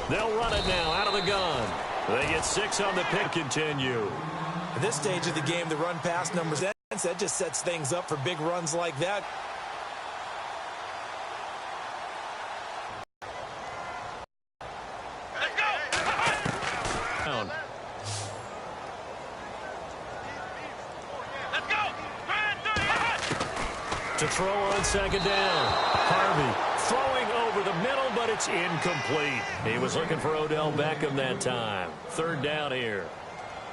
They'll run it now out of the gun. They get 6 on the pick. Continue. At this stage of the game, the run-pass numbers, that just sets things up for big runs like that. To throw on second down. Harvey throwing over the middle, but it's incomplete. He was looking for Odell Beckham that time. 3rd down here.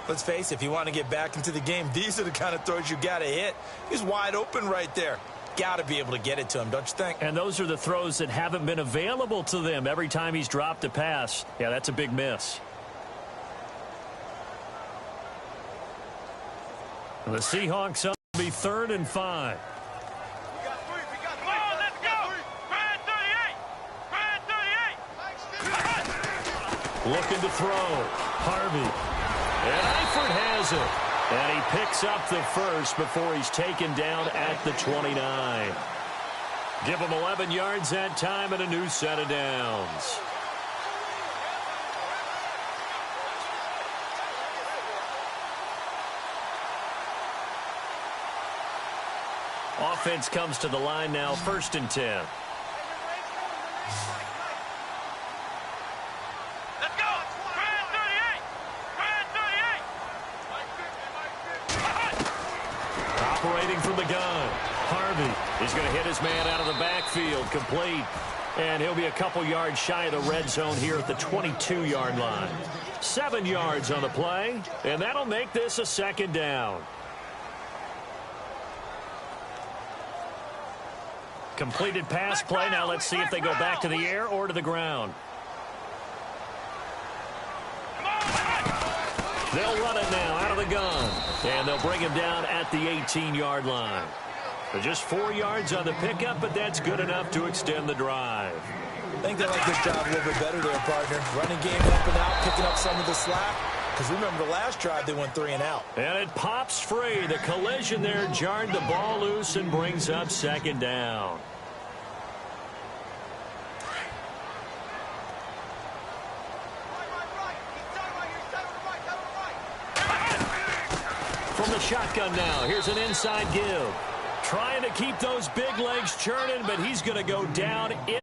Let's face it, if you want to get back into the game, these are the kind of throws you got to hit. He's wide open right there. Got to be able to get it to him, don't you think? And those are the throws that haven't been available to them every time he's dropped a pass. Yeah, that's a big miss. The Seahawks up to be 3rd and 5. Looking to throw. Harvey. And Eifert has it. And he picks up the first before he's taken down at the 29. Give him 11 yards that time and a new set of downs. Offense comes to the line now, 1st and 10. Operating from the gun. Harvey is going to hit his man out of the backfield. Complete. And he'll be a couple yards shy of the red zone here at the 22-yard line. 7 yards on the play, and that'll make this a 2nd down. Completed pass play. Now let's see if they go back to the air or to the ground. They'll run it now out of the gun. And they'll bring him down at the 18-yard line. So just 4 yards on the pickup, but that's good enough to extend the drive. I think they like this drive a little bit better there, partner. Running game up and out, picking up some of the slack. Because remember, the last drive, they went 3 and out. And it pops free. The collision there jarred the ball loose and brings up 2nd down. From the shotgun now, here's an inside give. Trying to keep those big legs churning, but he's going to go down in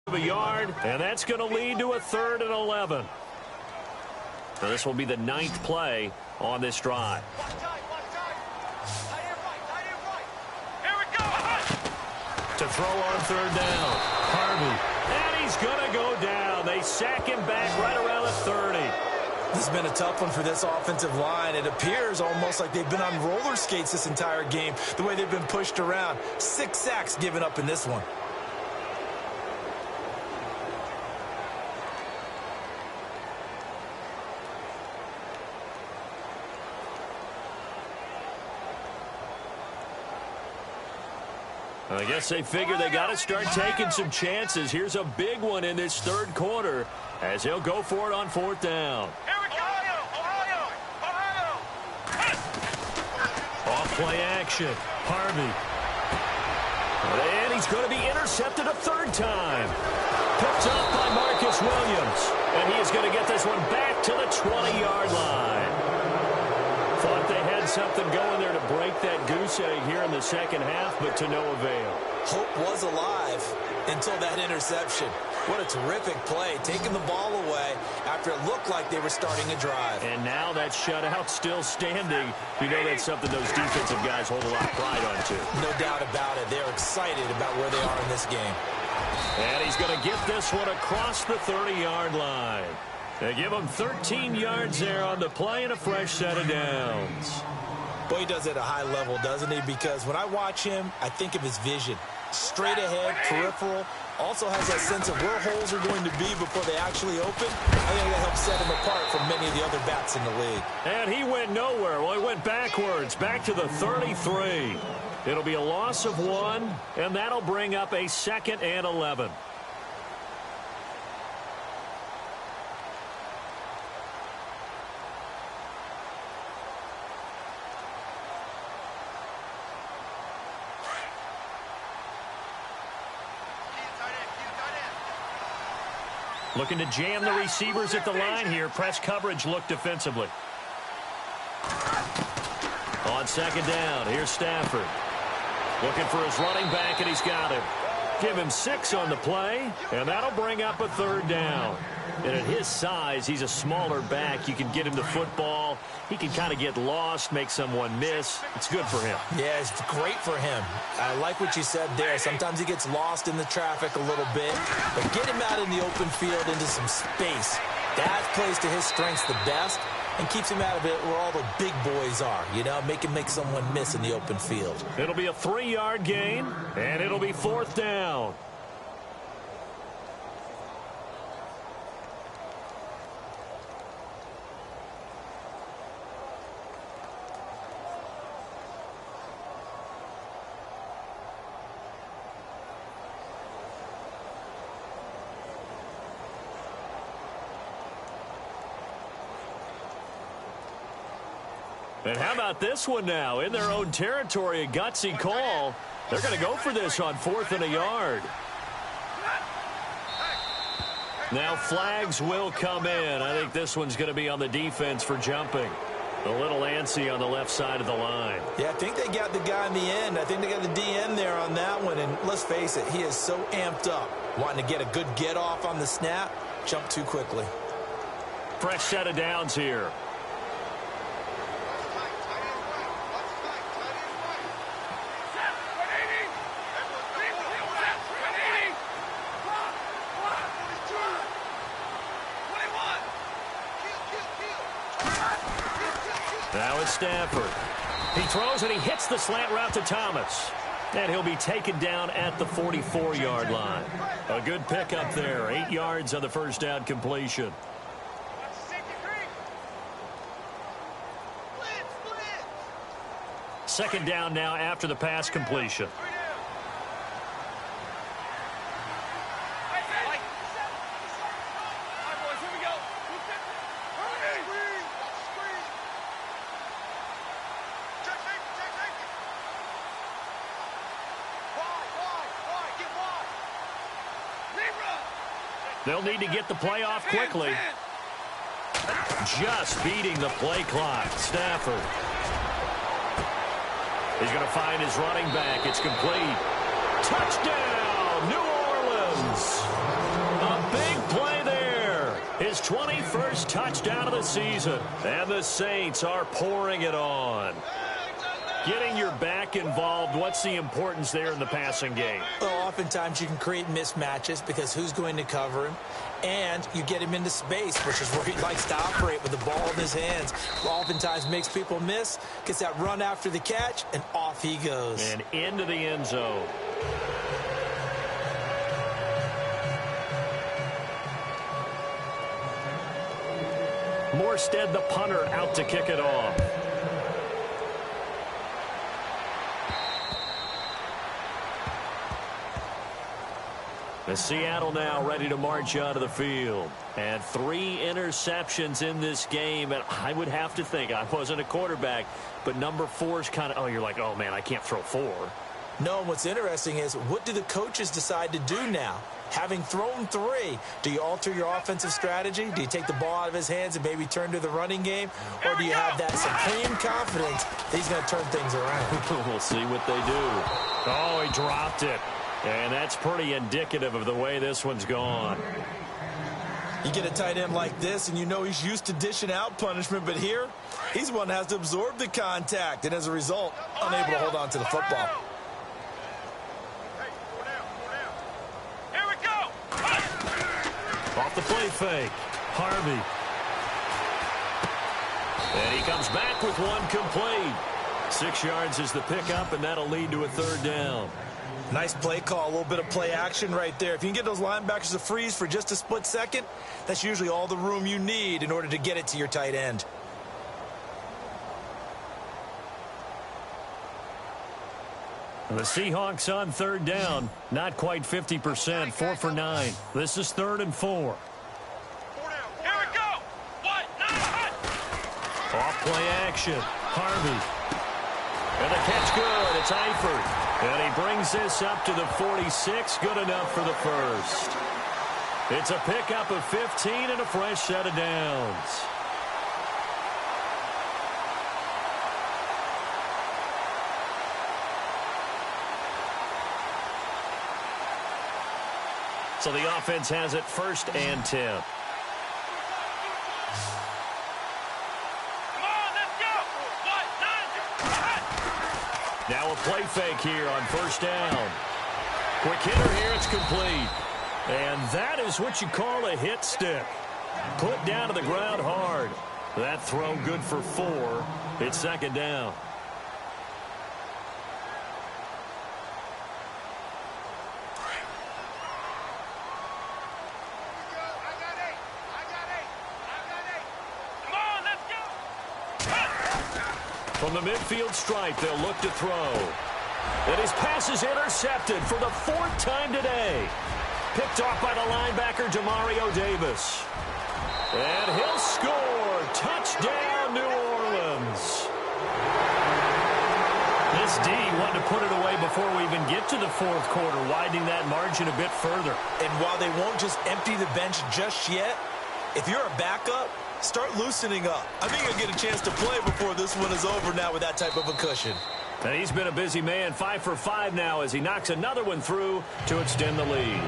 a yard, and that's going to lead to a 3rd and 11. Now this will be the 9th play on this drive. To throw on 3rd down, Harvey, and he's going to go down. They sack him back right around the 30. This has been a tough one for this offensive line. It appears almost like they've been on roller skates this entire game, the way they've been pushed around. 6 sacks given up in this one. I guess they figure they got to start taking some chances. Here's a big one in this 3rd quarter as he'll go for it on 4th down. Off-play action. Harvey. And he's going to be intercepted a 3rd time. Picked up by Marcus Williams. And he is going to get this one back to the 20-yard line. Thought they had something going there to break that goose egg here in the 2nd half, but to no avail. Hope was alive until that interception. What a terrific play, taking the ball away after it looked like they were starting a drive. And now that shutout still standing. You know that's something those defensive guys hold a lot of pride on, too. No doubt about it. They're excited about where they are in this game. And he's going to get this one across the 30-yard line. They give him 13 yards there on the play and a fresh set of downs. Boy, he does it at a high level, doesn't he? Because when I watch him, I think of his vision. Straight ahead, peripheral. Also has that sense of where holes are going to be before they actually open. I think that helps set him apart from many of the other backs in the league. And he went nowhere. Well, he went backwards, back to the 33. It'll be a loss of 1, and that'll bring up a 2nd and 11. Looking to jam the receivers at the line here. Press coverage look defensively. On second down, here's Stafford. Looking for his running back, and he's got him. Give him 6 on the play, and that'll bring up a third down. And at his size, he's a smaller back. You can get him the football. He can kind of get lost, make someone miss. It's good for him. Yeah, it's great for him. I like what you said there. Sometimes he gets lost in the traffic a little bit, but get him out in the open field into some space. That plays to his strengths the best and keeps him out of it where all the big boys are, you know, make him make someone miss in the open field. It'll be a 3-yard gain, and it'll be 4th down. And how about this one now? In their own territory, a gutsy call. They're going to go for this on 4th and a yard. Now flags will come in. I think this one's going to be on the defense for jumping. A little antsy on the left side of the line. Yeah, I think they got the guy in the end. I think they got the DN there on that one. And let's face it, he is so amped up. Wanting to get a good get off on the snap. Jump too quickly. Fresh set of downs here. Now it's Stafford. He throws and he hits the slant route to Thomas. And he'll be taken down at the 44-yard line. A good pickup there. 8 yards on the first down completion. Second down now after the pass completion. They'll need to get the play off quickly. Just beating the play clock. Stafford. He's going to find his running back. It's complete. Touchdown, New Orleans. A big play there. His 21st touchdown of the season. And the Saints are pouring it on. Getting your back involved, what's the importance there in the passing game? Well, oftentimes you can create mismatches because who's going to cover him? And you get him into space, which is where he likes to operate with the ball in his hands. Oftentimes makes people miss, gets that run after the catch, and off he goes. And into the end zone. Morstead, the punter, out to kick it off. The Seattle now ready to march out of the field. And 3 interceptions in this game. And I would have to think, I wasn't a quarterback, but number 4 is kind of, oh, you're like, oh, man, I can't throw 4. No, what's interesting is, what do the coaches decide to do now? Having thrown 3, do you alter your offensive strategy? Do you take the ball out of his hands and maybe turn to the running game? Or do you have that supreme confidence that he's going to turn things around? We'll see what they do. Oh, he dropped it. And that's pretty indicative of the way this one's gone. You get a tight end like this, and you know he's used to dishing out punishment, but here, he's the one that has to absorb the contact, and as a result, unable to hold on to the football. Here we go. Off the play fake. Harvey. And he comes back with one complete. 6 yards is the pickup, and that'll lead to a third down. Nice play call, a little bit of play action right there. If you can get those linebackers to freeze for just a split second, that's usually all the room you need in order to get it to your tight end. The Seahawks on third down, not quite 50%, 4 for 9. This is 3rd and 4. Here we go. Off play action. Harvey. And the catch good. It's Eifert. And he brings this up to the 46. Good enough for the first. It's a pickup of 15 and a fresh set of downs. So the offense has it 1st and 10. Come on, let's go. Now a play fake here on 1st down. Quick hitter here, it's complete. And that is what you call a hit stick. Put down to the ground hard. That throw good for 4. It's 2nd down. From the midfield stripe, they'll look to throw. And his pass is intercepted for the 4th time today. Picked off by the linebacker, Demario Davis. And he'll score. Touchdown, New Orleans. This D wanted to put it away before we even get to the 4th quarter, widening that margin a bit further. And while they won't just empty the bench just yet, if you're a backup, start loosening up. I think you'll get a chance to play before this one is over now with that type of a cushion. And he's been a busy man, 5 for 5 now as he knocks another one through to extend the lead.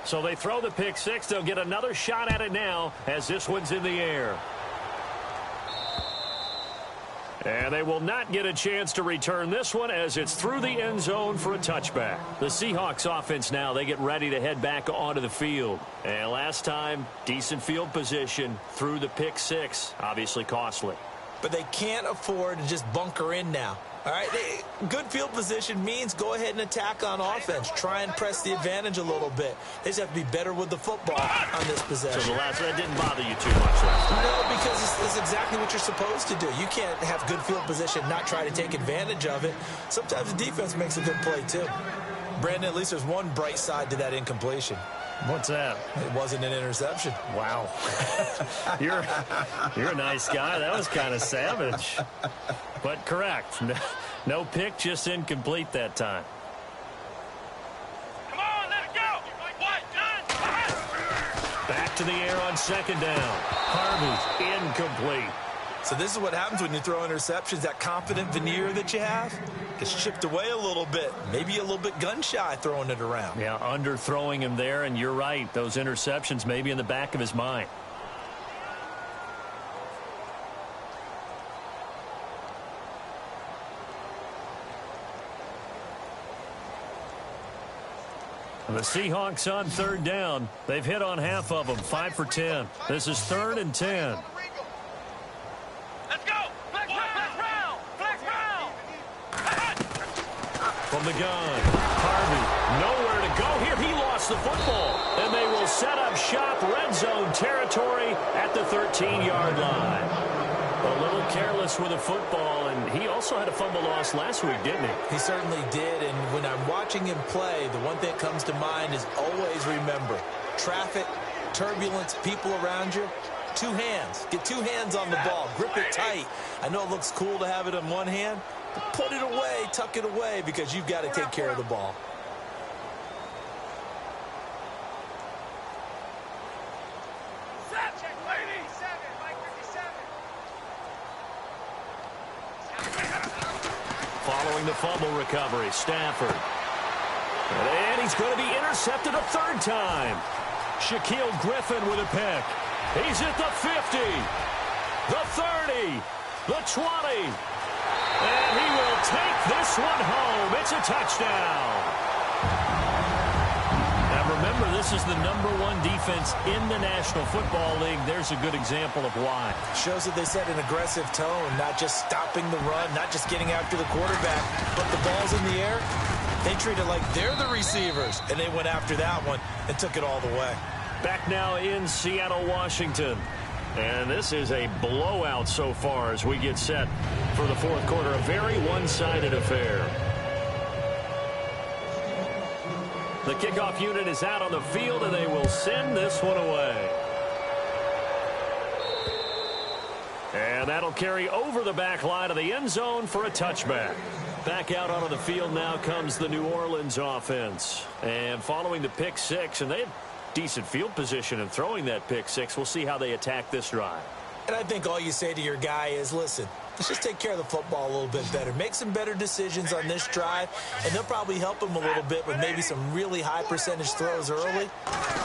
So they throw the pick six. They'll get another shot at it now as this one's in the air. And they will not get a chance to return this one as it's through the end zone for a touchback. The Seahawks offense now, they get ready to head back onto the field. And last time, decent field position through the pick six. Obviously costly. But they can't afford to just bunker in now. All right, good field position means go ahead and attack on offense. Try and press the advantage a little bit. They just have to be better with the football on this possession. So the last one didn't bother you too much last time? No, because it's exactly what you're supposed to do. You can't have good field position, not try to take advantage of it. Sometimes the defense makes a good play, too. Brandon, at least there's one bright side to that incompletion. What's that? It wasn't an interception. Wow. You're a nice guy. That was kind of savage. But correct. No pick, just incomplete that time. Come on, let's go. Back to the air on 2nd down. Harvey, incomplete. So this is what happens when you throw interceptions. That confident veneer that you have gets chipped away a little bit. Maybe a little bit gun-shy throwing it around. Yeah, underthrowing him there, and you're right. Those interceptions may be in the back of his mind. The Seahawks on 3rd down. They've hit on half of them, 5 for 10. This is 3rd and 10. Let's go. Flex round. Flex round. From the gun, Harvey, nowhere to go here. He lost the football, and they will set up shop, red zone territory at the 13-yard line. A little careless with the football, and he also had a fumble loss last week, didn't he? He certainly did, and when I'm watching him play, the one thing that comes to mind is always remember, traffic, turbulence, people around you, 2 hands. Get 2 hands on the ball. Grip it tight. I know it looks cool to have it in one hand, but put it away, tuck it away, because you've got to take care of the ball. Following the fumble recovery, Stafford. And he's going to be intercepted a 3rd time. Shaquille Griffin with a pick. He's at the 50, the 30, the 20. And he will take this one home. It's a touchdown. Now remember, this is the #1 defense in the National Football League. There's a good example of why. Shows that they set an aggressive tone, not just stopping the run, not just getting after the quarterback, but the ball's in the air. They treat it like they're the receivers, and they went after that one and took it all the way. Back now in Seattle, Washington. And this is a blowout so far as we get set for the 4th quarter. A very one-sided affair. The kickoff unit is out on the field, and they will send this one away. And that'll carry over the back line of the end zone for a touchback. Back out onto the field now comes the New Orleans offense. And following the pick six, and they had decent field position in throwing that pick six. We'll see how they attack this drive. And I think all you say to your guy is, listen, let's just take care of the football a little bit better. Make some better decisions on this drive, and they'll probably help him a little bit with maybe some really high percentage throws early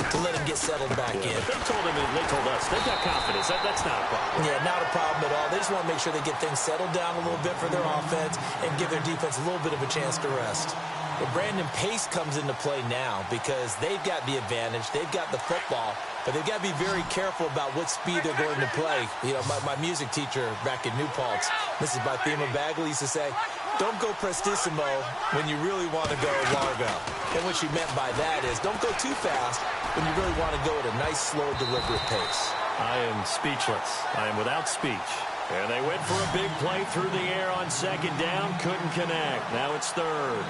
to let him get settled back in. They told him, and they told us, they've got confidence. That's not a problem. Yeah, not a problem at all. They just want to make sure they get things settled down a little bit for their offense and give their defense a little bit of a chance to rest. But Brandon, pace comes into play now because they've got the advantage. They've got the football, but they've got to be very careful about what speed they're going to play. You know, my music teacher back in New Paltz, Mrs. Bythema Bagley, used to say, don't go prestissimo when you really want to go largo. And what she meant by that is don't go too fast when you really want to go at a nice, slow, deliberate pace. I am speechless. I am without speech. And they went for a big play through the air on second down. Couldn't connect. Now it's third.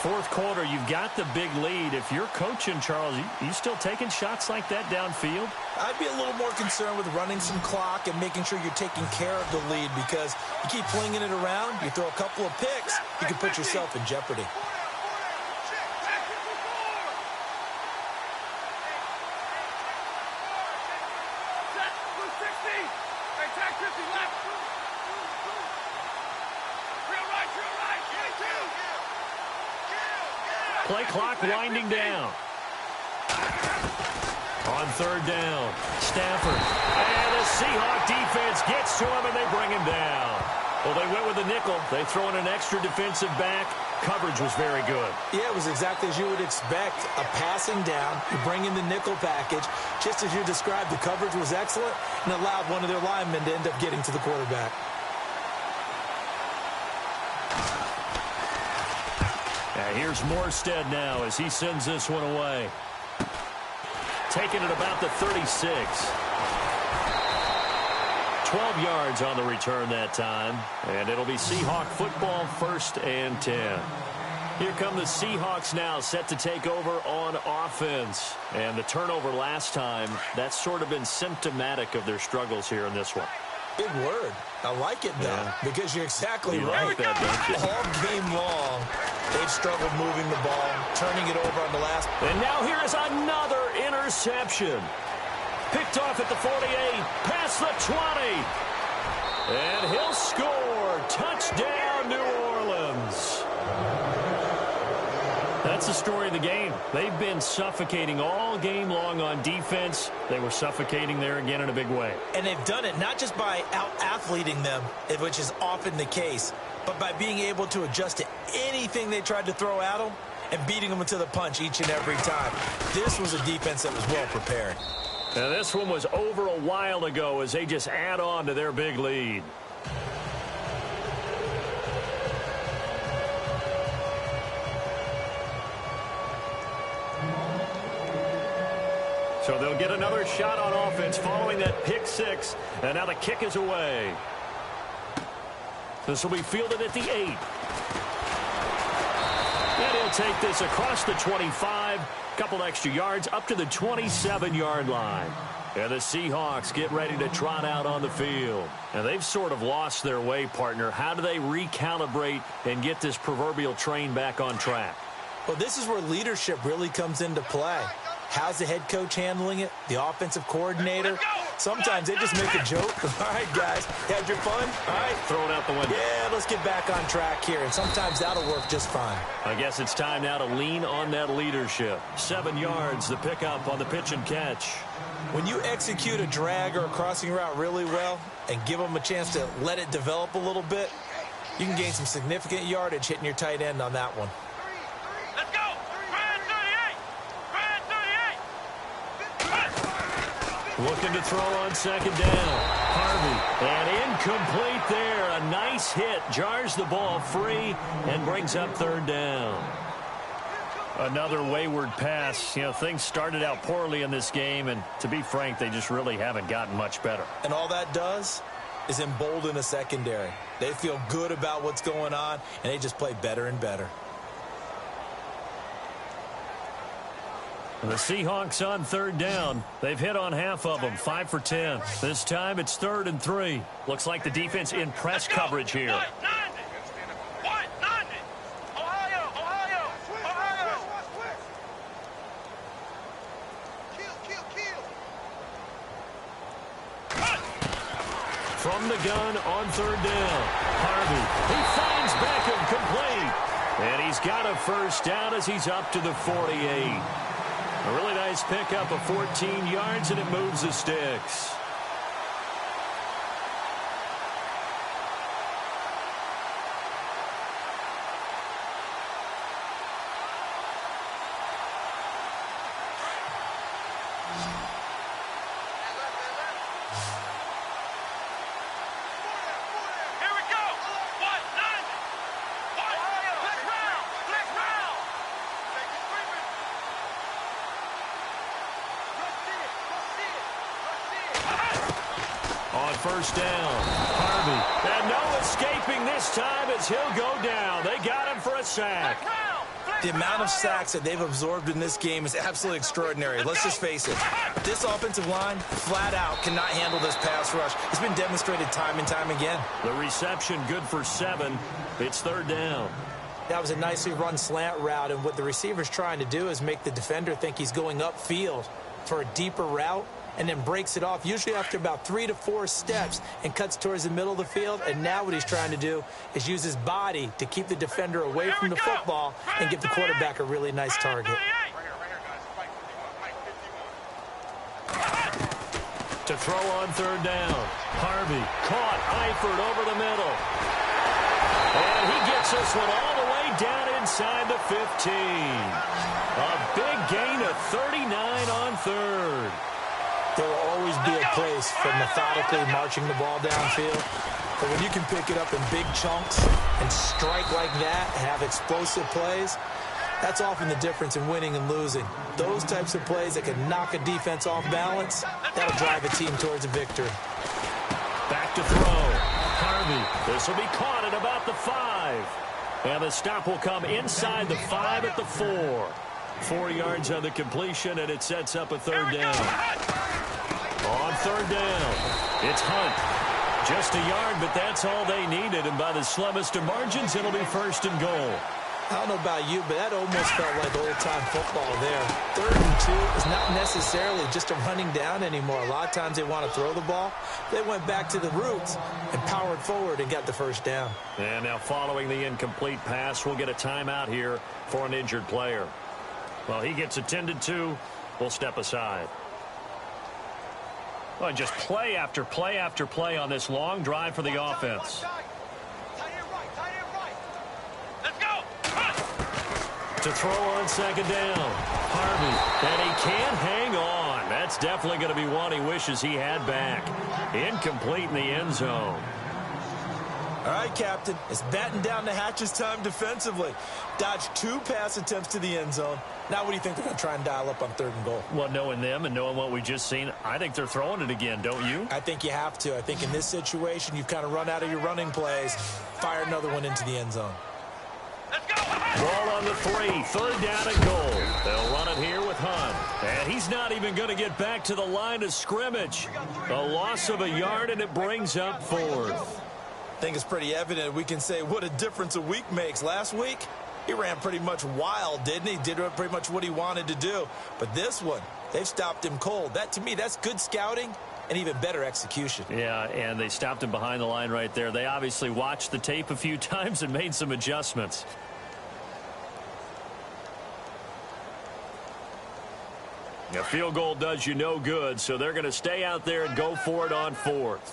Fourth quarter, you've got the big lead. If you're coaching, Charles, you still taking shots like that downfield? I'd be a little more concerned with running some clock and making sure you're taking care of the lead, because you keep flinging it around, you throw a couple of picks, you can put yourself in jeopardy. Play clock winding down. On third down, Stafford. And the Seahawk defense gets to him, and they bring him down. Well, they went with the nickel. They throw in an extra defensive back. Coverage was very good. Yeah, it was exactly as you would expect. A passing down, you bring in the nickel package. Just as you described, the coverage was excellent and allowed one of their linemen to end up getting to the quarterback. Here's Morstead now as he sends this one away. Taking it about the 36. 12 yards on the return that time. And it'll be Seahawk football, 1st and 10. Here come the Seahawks now, set to take over on offense. And the turnover last time, that's sort of been symptomatic of their struggles here in this one. Big word. I like it, though, because you're exactly right. Like that, don't you? All game long, they've struggled moving the ball, turning it over on the last. And now here is another interception. Picked off at the 48, past the 20. And he'll score. Touchdown, New Orleans. That's the story of the game. They've been suffocating all game long on defense. They were suffocating there again in a big way. And they've done it not just by out-athleting them, which is often the case, but by being able to adjust to anything they tried to throw at them and beating them to the punch each and every time. This was a defense that was well prepared. Now, this one was over a while ago as they just add on to their big lead. So they'll get another shot on offense following that pick six. And now the kick is away. This will be fielded at the 8. And he'll take this across the 25. Couple extra yards up to the 27-yard line. And the Seahawks get ready to trot out on the field. And they've sort of lost their way, partner. How do they recalibrate and get this proverbial train back on track? Well, this is where leadership really comes into play. How's the head coach handling it? The offensive coordinator? Sometimes they just make a joke. All right, guys, had your fun? All right. Throw it out the window. Yeah, let's get back on track here. And sometimes that'll work just fine. I guess it's time now to lean on that leadership. 7 yards, the pickup on the pitch and catch. When you execute a drag or a crossing route really well and give them a chance to let it develop a little bit, you can gain some significant yardage hitting your tight end on that one. Let's go! Brand 38! Brand 38! Looking to throw on second down. Harvey, and incomplete there. A nice hit. Jars the ball free and brings up third down. Another wayward pass. You know, things started out poorly in this game, and to be frank, they just really haven't gotten much better. And all that does is embolden a secondary. They feel good about what's going on, and they just play better and better. The Seahawks on third down. They've hit on half of them, 5 for 10. This time it's 3rd and 3. Looks like the defense in press coverage here. From the gun on third down. Harvey, he finds Beckham complete. And he's got a first down as he's up to the 48. A really nice pickup of 14 yards, and it moves the sticks. First down. Harvey. And no escaping this time as he'll go down. They got him for a sack. The amount of sacks that they've absorbed in this game is absolutely extraordinary. Let's just face it. This offensive line, flat out, cannot handle this pass rush. It's been demonstrated time and time again. The reception good for 7. It's third down. That was a nicely run slant route, and what the receiver's trying to do is make the defender think he's going upfield for a deeper route, and then breaks it off, usually after about 3 to 4 steps, and cuts towards the middle of the field. And now what he's trying to do is use his body to keep the defender away from the football and give the quarterback a really nice target. To throw on third down. Harvey caught Eifert over the middle. And he gets this one all the way down inside the 15. A big gain of 39 on third. There will always be a place for methodically marching the ball downfield. But when you can pick it up in big chunks and strike like that and have explosive plays, that's often the difference in winning and losing. Those types of plays that can knock a defense off balance, that'll drive a team towards a victory. Back to throw. Harvey. This will be caught at about the 5. And the stop will come inside the 5 at the 4. 4 yards on the completion, and it sets up a third down. On third down, it's Hunt. Just a yard, but that's all they needed, and by the slimmest of margins, it'll be 1st and goal. I don't know about you, but that almost felt like old-time football there. 3rd and 2 is not necessarily just a running down anymore. A lot of times they want to throw the ball. They went back to the roots and powered forward and got the first down. And now following the incomplete pass, we'll get a timeout here for an injured player. Well, he gets attended to. We'll step aside. Well, just play after play after play on this long drive for the offense. Let's go. To throw on second down. Harvey, and he can't hang on. That's definitely going to be one he wishes he had back. Incomplete in the end zone. All right, Captain, it's batten down the hatches time defensively. Dodged 2 pass attempts to the end zone. Now what do you think they're going to try and dial up on 3rd and goal? Well, knowing them and knowing what we just seen, I think they're throwing it again, don't you? I think you have to. I think in this situation, you've kind of run out of your running plays. Fire another one into the end zone. Let's go. Ball on the 3, 3rd down and goal. They'll run it here with Hunt. And he's not even going to get back to the line of scrimmage. A loss of a yard, and it brings up 4th. I think it's pretty evident we can say what a difference a week makes. Last week, he ran pretty much wild, didn't he? Did pretty much what he wanted to do. But this one, they've stopped him cold. That, to me, that's good scouting and even better execution. Yeah, and they stopped him behind the line right there. They obviously watched the tape a few times and made some adjustments. A field goal does you no good, so they're going to stay out there and go for it on 4th.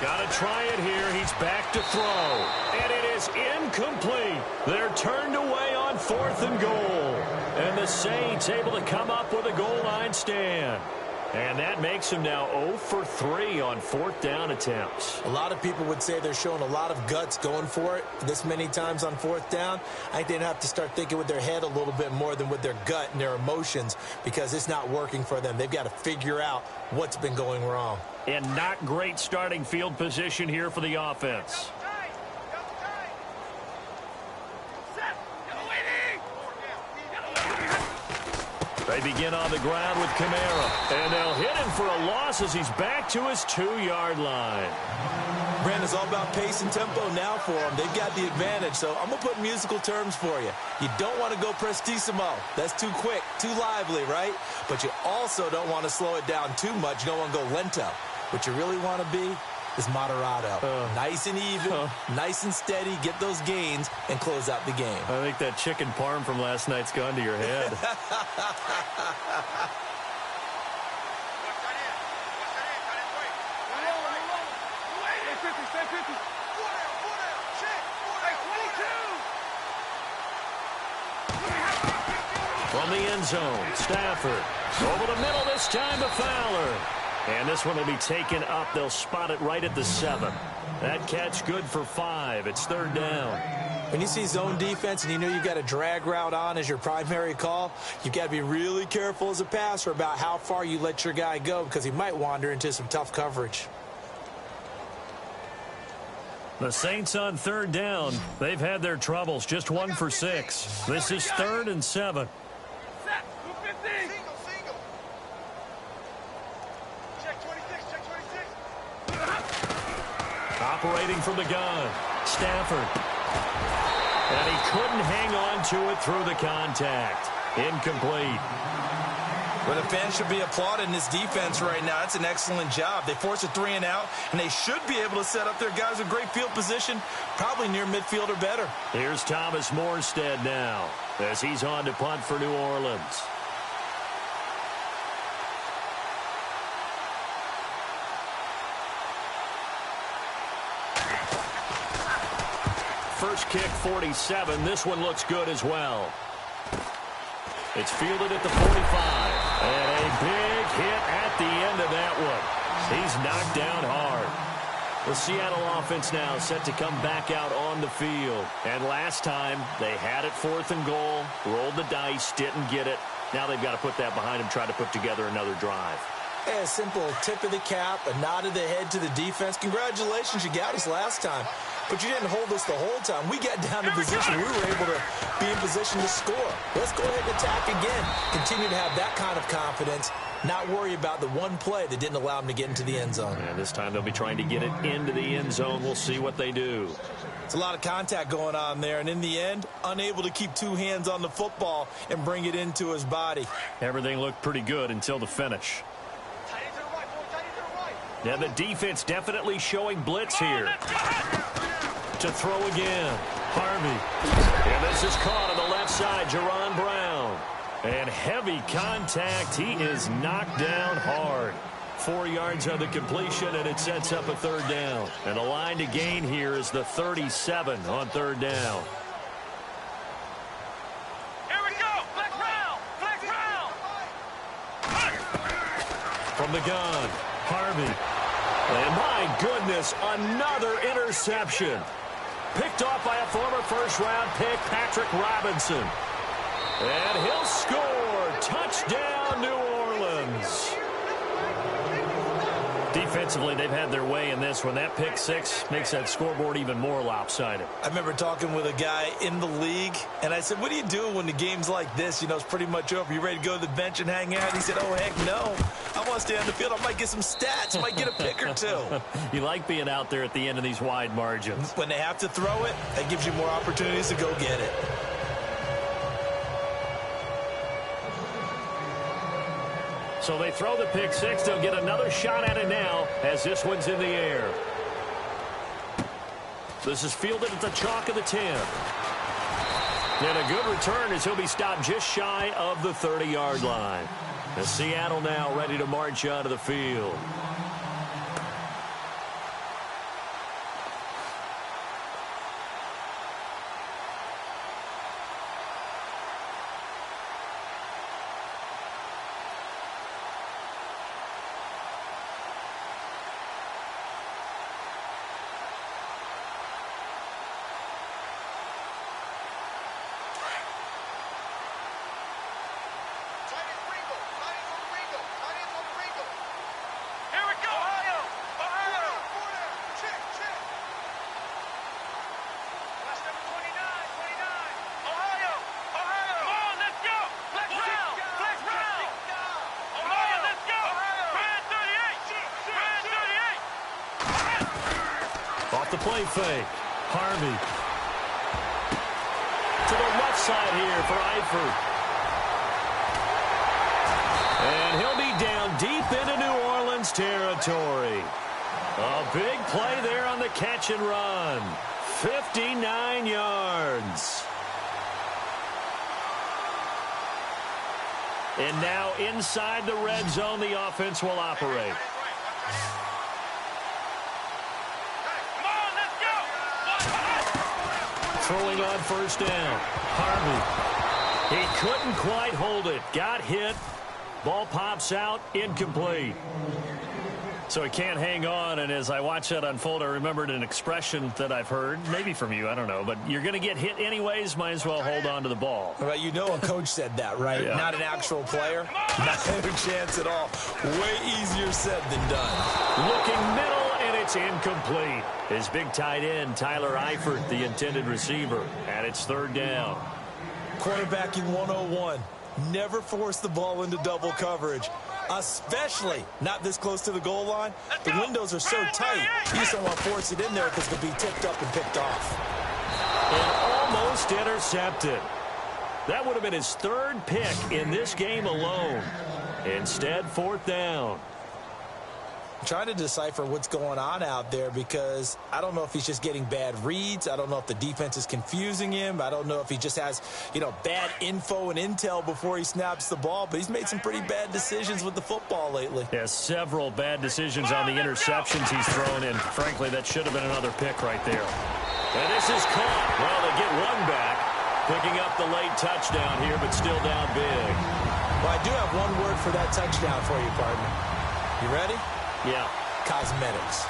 Got to try it here. He's back to throw. And it is incomplete. They're turned away on 4th and goal. And the Saints able to come up with a goal line stand. And that makes him now 0 for 3 on 4th down attempts. A lot of people would say they're showing a lot of guts going for it this many times on 4th down. I think they'd have to start thinking with their head a little bit more than with their gut and their emotions, because it's not working for them. They've got to figure out what's been going wrong. And not great starting field position here for the offense. They begin on the ground with Kamara, and they'll hit him for a loss as he's back to his 2-yard line. Brandon, it's all about pace and tempo now for them. They've got the advantage, so I'm going to put musical terms for you. You don't want to go prestissimo. That's too quick, too lively, right? But you also don't want to slow it down too much. You don't want to go lento. What you really want to be is moderato. Nice and even, nice and steady, get those gains, and close out the game. I think that chicken parm from last night's gone to your head. From the end zone, Stafford. Over the middle this time to Fowler. And this one will be taken up. They'll spot it right at the 7. That catch good for 5. It's 3rd down. When you see zone defense and you know you've got a drag route on as your primary call, you've got to be really careful as a passer about how far you let your guy go because he might wander into some tough coverage. The Saints on 3rd down. They've had their troubles. Just 1 for 6. This is 3rd and 7. Operating from the gun, Stafford. And he couldn't hang on to it through the contact. Incomplete. Well, the fans should be applauding this defense right now. That's an excellent job. They force a 3 and out, and they should be able to set up their guys with great field position, probably near midfield or better. Here's Thomas Morstead now as he's on to punt for New Orleans. First kick, 47. This one looks good as well. It's fielded at the 45. And a big hit at the end of that one. He's knocked down hard. The Seattle offense now set to come back out on the field. And last time, they had it 4th and goal, rolled the dice, didn't get it. Now they've got to put that behind them, try to put together another drive. A simple tip of the cap, a nod of the head to the defense. Congratulations, you got us last time. But you didn't hold us the whole time. We got down to position. We were able to be in position to score. Let's go ahead and attack again. Continue to have that kind of confidence. Not worry about the one play that didn't allow them to get into the end zone. And this time they'll be trying to get it into the end zone. We'll see what they do. It's a lot of contact going on there. And in the end, unable to keep 2 hands on the football and bring it into his body. Everything looked pretty good until the finish. Now the defense definitely showing blitz here. To throw again. Harvey. And this is caught on the left side. Jerron Brown. And heavy contact. He is knocked down hard. 4 yards on the completion, and it sets up a 3rd down. And the line to gain here is the 37 on 3rd down. Here we go. Flex round. Flex round. From the gun. Harvey. And my goodness, another interception. Picked off by a former first-round pick, Patrick Robinson. And he'll score. Touchdown, New Orleans. Defensively, they've had their way in this one. That pick 6 makes that scoreboard even more lopsided. I remember talking with a guy in the league, and I said, what do you do when the game's like this? You know, it's pretty much over. You ready to go to the bench and hang out? He said, oh, heck no. I want to stay on the field. I might get some stats. I might get a pick or 2. You like being out there at the end of these wide margins. When they have to throw it, that gives you more opportunities to go get it. So they throw the pick 6. They'll get another shot at it now as this one's in the air. This is fielded at the chalk of the 10. And a good return as he'll be stopped just shy of the 30-yard line. And Seattle now ready to march out of the field. Here we go. play fake. Harvey. To the left side here for Eifert. And he'll be down deep into New Orleans territory. A big play there on the catch and run. 59 yards. And now inside the red zone, the offense will operate. Throwing on first down. Harvey. He couldn't quite hold it. Got hit. Ball pops out. Incomplete. So he can't hang on, and as I watch that unfold, I remembered an expression that I've heard, maybe from you, I don't know, but you're going to get hit anyways, might as well hold on to the ball. Well, you know a coach said that, right? Yeah. Not an actual player. Not a chance at all. Way easier said than done. Looking middle, and it's incomplete. His big tight end, Tyler Eifert, the intended receiver, and it's third down. Quarterbacking 101. Never force the ball into double coverage. Especially not this close to the goal line. The windows are so tight, you just don't want to force it in there because it'll be tipped up and picked off. And almost intercepted. That would have been his third pick in this game alone. Instead, fourth down. I'm trying to decipher what's going on out there because I don't know if he's just getting bad reads. I don't know if the defense is confusing him. I don't know if he just has, bad info and intel before he snaps the ball. But he's made some pretty bad decisions with the football lately. Yes, several bad decisions on the interceptions he's thrown, and frankly, that should have been another pick right there. And this is caught. Well, they get one back, picking up the late touchdown here, but still down big. Well, I do have one word for that touchdown for you, partner. You ready? Yeah. Cosmetics.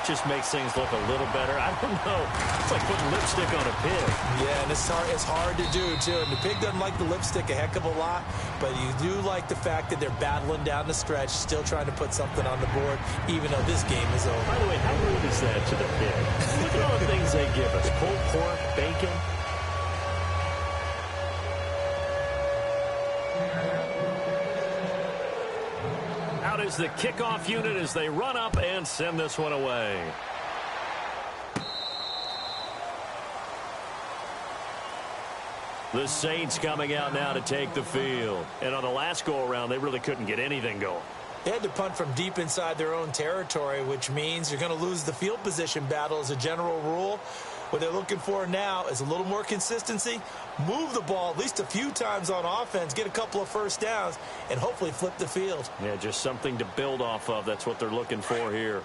Just makes things look a little better. I don't know. It's like putting lipstick on a pig. Yeah, and it's hard to do, too. And the pig doesn't like the lipstick a heck of a lot, but you do like the fact that they're battling down the stretch, still trying to put something on the board, even though this game is over. By the way, how rude is that to the pig? Look at all the things they give us. Pulled pork, bacon. Is the kickoff unit as they run up and send this one away. The Saints coming out now to take the field. And on the last go-around, they really couldn't get anything going. They had to punt from deep inside their own territory, which means you're going to lose the field position battle as a general rule. What they're looking for now is a little more consistency, move the ball at least a few times on offense, get a couple of first downs, and hopefully flip the field. Yeah, just something to build off of. That's what they're looking for here.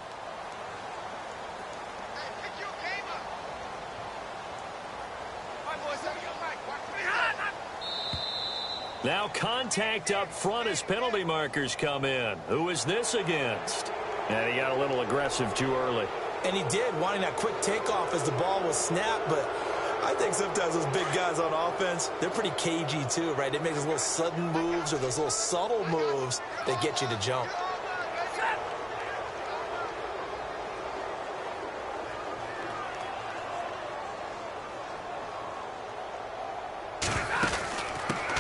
Now contact up front as penalty markers come in. Who is this against? And he got a little aggressive too early. And he did, wanting that quick takeoff as the ball was snapped, but I think sometimes those big guys on offense, they're pretty cagey too, right? They make those little sudden moves or those little subtle moves that get you to jump.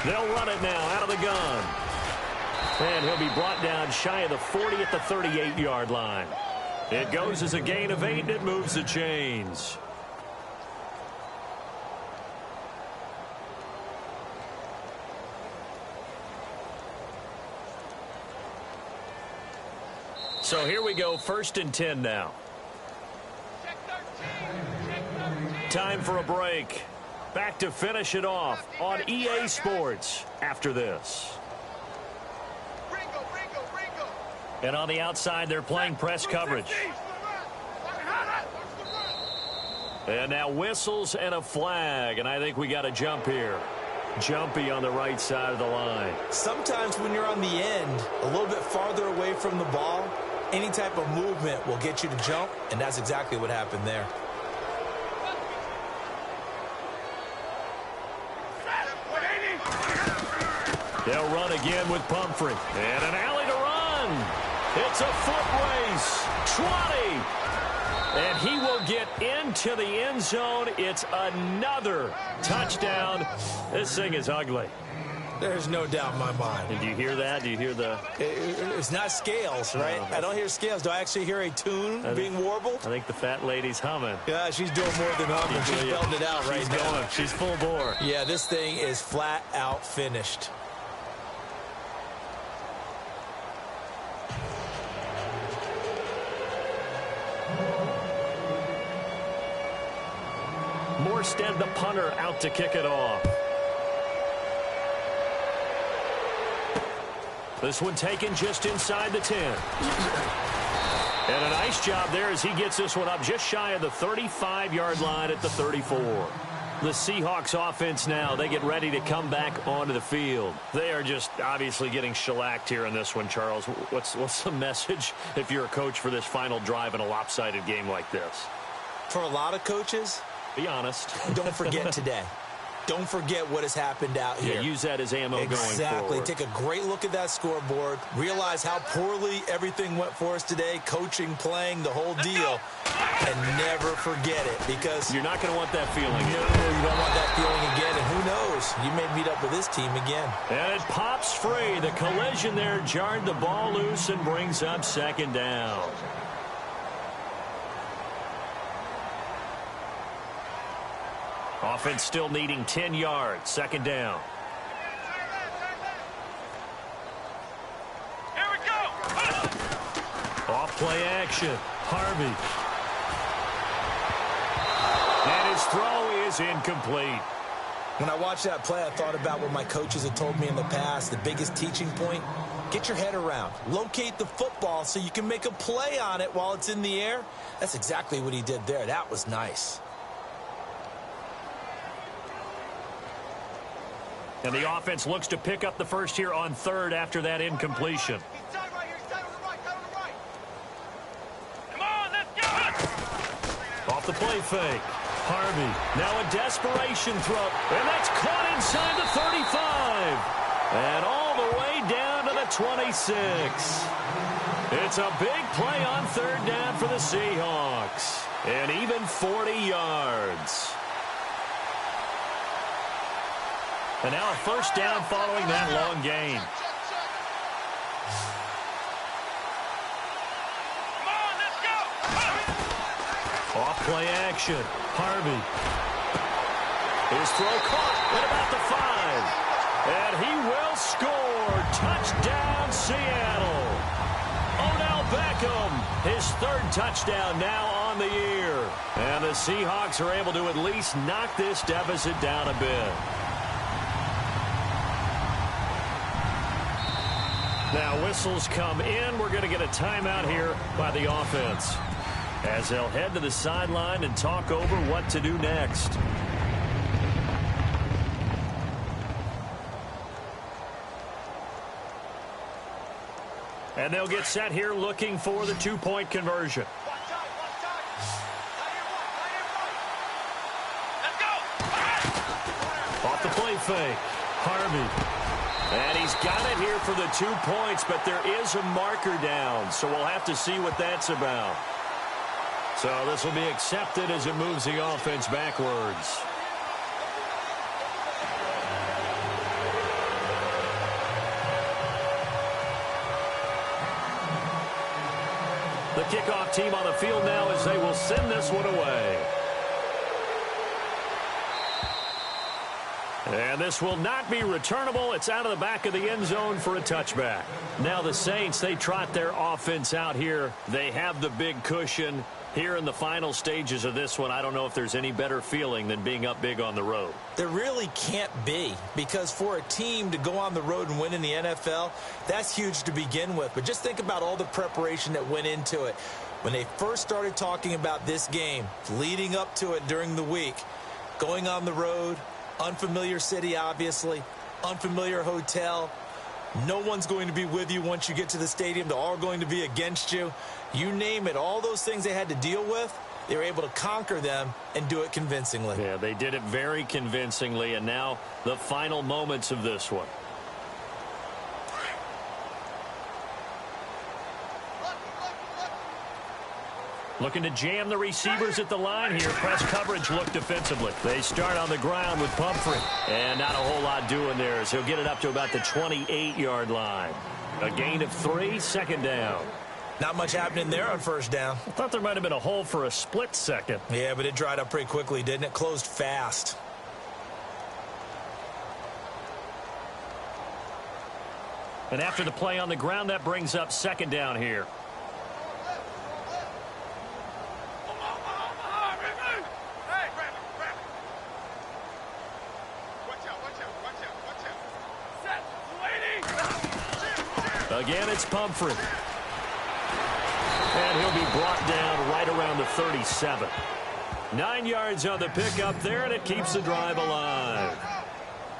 They'll run it now out of the gun. And he'll be brought down shy of the 40 at the 38-yard line. It goes as a gain of 8, and it moves the chains. So here we go, 1st and 10 now. Time for a break. Back to finish it off on EA Sports after this. And on the outside, they're playing press coverage. And now whistles and a flag, and I think we got a jump here. Jumpy on the right side of the line. Sometimes when you're on the end, a little bit farther away from the ball, any type of movement will get you to jump, and that's exactly what happened there. They'll run again with Pumphrey. And an alley to run. It's a foot race. 20. And he will get into the end zone. It's another touchdown. This thing is ugly. There's no doubt in my mind. And do you hear that? Do you hear the... It's not scales, right? No, I don't hear scales. Do I actually hear a tune being warbled? I think the fat lady's humming. Yeah, she's doing more than humming. She's belting it out right now. She's going. She's full bore. Yeah, this thing is flat out finished. Morstead, the punter, out to kick it off. This one taken just inside the 10. And a nice job there as he gets this one up just shy of the 35-yard line at the 34. The Seahawks offense now, they get ready to come back onto the field. They are just obviously getting shellacked here in this one, Charles. What's the message if you're a coach for this final drive in a lopsided game like this? For a lot of coaches, be honest. Don't forget today. Don't forget what has happened out here. Yeah, use that as ammo going forward. Exactly. Take a great look at that scoreboard. Realize how poorly everything went for us today. Coaching, playing, the whole deal. And never forget it, because you're not going to want that feeling. No, you don't want that feeling again. And who knows? You may meet up with this team again. And it pops free. The collision there jarred the ball loose and brings up second down. Offense still needing 10 yards. Second down. Here we go. Off play action. Harvey. And his throw is incomplete. When I watched that play, I thought about what my coaches had told me in the past. The biggest teaching point, get your head around. Locate the football so you can make a play on it while it's in the air. That's exactly what he did there. That was nice. And the offense looks to pick up the first here on third after that incompletion. Come on, let's go. Off the play fake. Harvey. Now a desperation throw. And that's caught inside the 35. And all the way down to the 26. It's a big play on third down for the Seahawks. And even 40 yards. And now a first down following that long gain. Come on, let's go. Off play action. Harvey. His throw caught at about the 5. And he will score. Touchdown, Seattle. Odell Beckham, his third touchdown now on the year. And the Seahawks are able to at least knock this deficit down a bit. Now whistles come in. We're going to get a timeout here by the offense as they'll head to the sideline and talk over what to do next. And they'll get set here looking for the two-point conversion. Let's go. Off the play fake. Harvey. And he's got it here for the 2 points, but there is a marker down, so we'll have to see what that's about. So this will be accepted as it moves the offense backwards. The kickoff team on the field now as they will send this one away. And this will not be returnable. It's out of the back of the end zone for a touchback. Now the Saints, they trot their offense out here. They have the big cushion here in the final stages of this one. I don't know if there's any better feeling than being up big on the road. There really can't be, because for a team to go on the road and win in the NFL, that's huge to begin with. But just think about all the preparation that went into it. When they first started talking about this game, leading up to it during the week, going on the road, unfamiliar city, obviously, unfamiliar hotel. No one's going to be with you once you get to the stadium. They're all going to be against you. You name it, all those things they had to deal with, they were able to conquer them and do it convincingly. Yeah, they did it very convincingly, and now the final moments of this one. Looking to jam the receivers at the line here. Press coverage look defensively. They start on the ground with Pumphrey. And not a whole lot doing there as he'll get it up to about the 28-yard line. A gain of 3, second down. Not much happening there on first down. I thought there might have been a hole for a split second. Yeah, but it dried up pretty quickly, didn't it? Closed fast. And after the play on the ground, that brings up second down here. Again, it's Pumphrey. And he'll be brought down right around the 37. 9 yards on the pickup there, and it keeps the drive alive.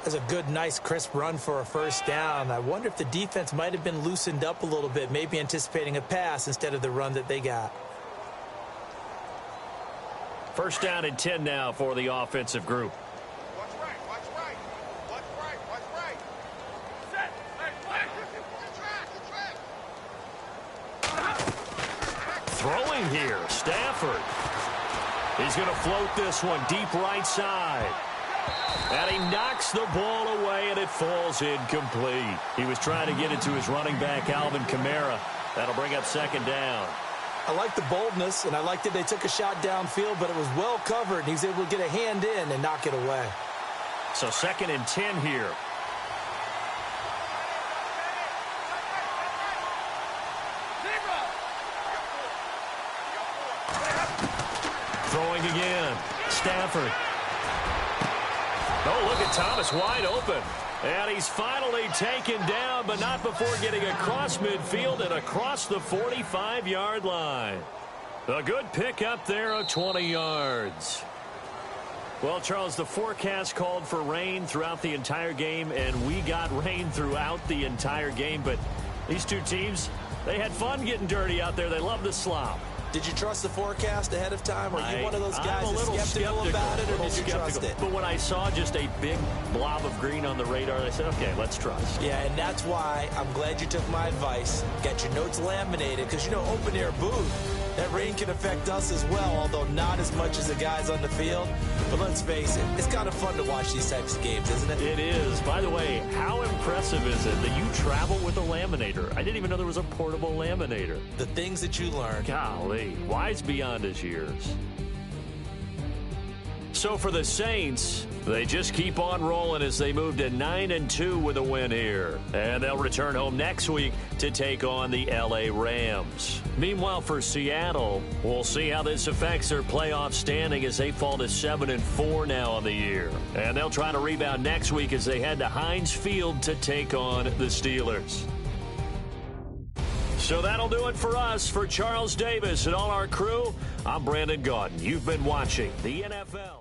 That's a good, nice, crisp run for a first down. I wonder if the defense might have been loosened up a little bit, maybe anticipating a pass instead of the run that they got. First down and 10 now for the offensive group. Watch right, watch right. Watch right, watch right. Set, right. Throwing here, Stafford. He's going to float this one deep right side. And he knocks the ball away, and it falls incomplete. He was trying to get it to his running back, Alvin Kamara. That'll bring up second down. I like the boldness, and I like that they took a shot downfield, but it was well covered. He was able to get a hand in and knock it away. So second and 10 here. Throwing again. Stafford. Oh, look at Thomas wide open. And he's finally taken down, but not before getting across midfield and across the 45-yard line. A good pick up there of 20 yards. Well, Charles, the forecast called for rain throughout the entire game, and we got rain throughout the entire game. But these two teams, they had fun getting dirty out there. They love the slop. Did you trust the forecast ahead of time? Are you one of those guys I'm a little that's skeptical about it, or did you trust it? But when I saw just a big blob of green on the radar, I said, okay, let's trust. Yeah, and that's why I'm glad you took my advice. Get your notes laminated, because, you know, open-air booth, that rain can affect us as well, although not as much as the guys on the field. But let's face it, it's kind of fun to watch these types of games, isn't it? It is. By the way, how impressive is it that you travel with a laminator? I didn't even know there was a portable laminator. The things that you learn. Golly, wise beyond his years. So for the Saints, they just keep on rolling as they move to 9-2 with a win here. And they'll return home next week to take on the LA Rams. Meanwhile, for Seattle, we'll see how this affects their playoff standing as they fall to 7-4 now on the year. And they'll try to rebound next week as they head to Heinz Field to take on the Steelers. So that'll do it for us. For Charles Davis and all our crew, I'm Brandon Gaudin. You've been watching the NFL.